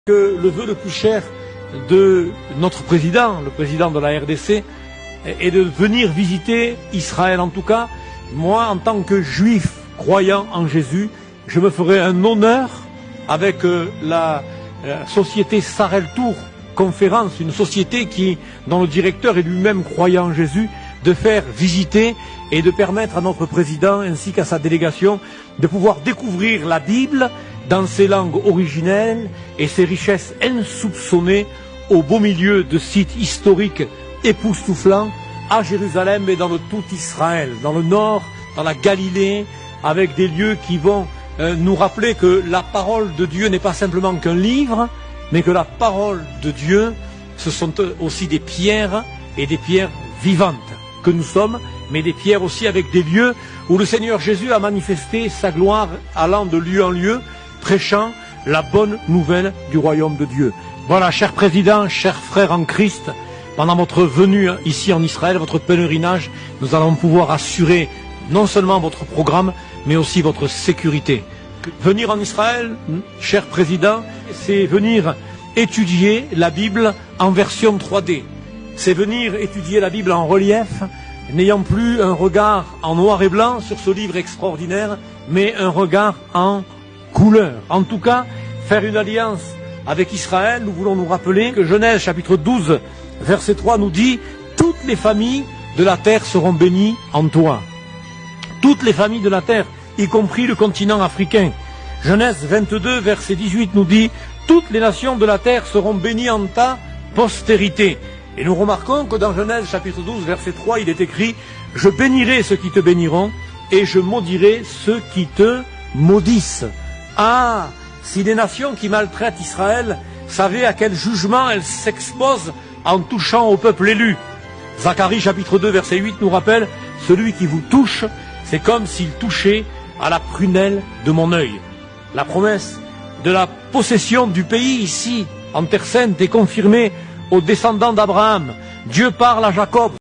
que le vœu le plus cher de notre président, le président de la RDC, est de venir visiter Israël. En tout cas, moi, en tant que juif croyant en Jésus, je me ferai un honneur avec la société Sarel Tour Conférence, une société dont le directeur est lui-même croyant en Jésus, de faire visiter et de permettre à notre président ainsi qu'à sa délégation de pouvoir découvrir la Bible dans ses langues originelles et ses richesses insoupçonnées au beau milieu de sites historiques époustouflants à Jérusalem et dans le tout Israël, dans le nord, dans la Galilée, avec des lieux qui vont nous rappeler que la parole de Dieu n'est pas simplement qu'un livre, mais que la parole de Dieu, ce sont aussi des pierres et des pierres vivantes que nous sommes, mais des pierres aussi avec des lieux où le Seigneur Jésus a manifesté sa gloire allant de lieu en lieu, prêchant la bonne nouvelle du royaume de Dieu. Voilà, cher président, chers frères en Christ, pendant votre venue ici en Israël, votre pèlerinage, nous allons pouvoir assurer non seulement votre programme, mais aussi votre sécurité. Venir en Israël, cher président, c'est venir étudier la Bible en version 3D. C'est venir étudier la Bible en relief, n'ayant plus un regard en noir et blanc sur ce livre extraordinaire, mais un regard en couleur. En tout cas, faire une alliance avec Israël, nous voulons nous rappeler que Genèse chapitre 12, verset 3 nous dit « Toutes les familles de la terre seront bénies en toi ». Toutes les familles de la terre, y compris le continent africain. Genèse 22, verset 18 nous dit « Toutes les nations de la terre seront bénies en ta postérité ». Et nous remarquons que dans Genèse chapitre 12, verset 3, il est écrit « Je bénirai ceux qui te béniront et je maudirai ceux qui te maudissent ». Ah, si les nations qui maltraitent Israël savaient à quel jugement elles s'exposent en touchant au peuple élu. Zacharie chapitre 2, verset 8 nous rappelle « Celui qui vous touche, c'est comme s'il touchait à la prunelle de mon œil ». La promesse de la possession du pays ici, en Terre Sainte, est confirmée aux descendants d'Abraham. Dieu parle à Jacob.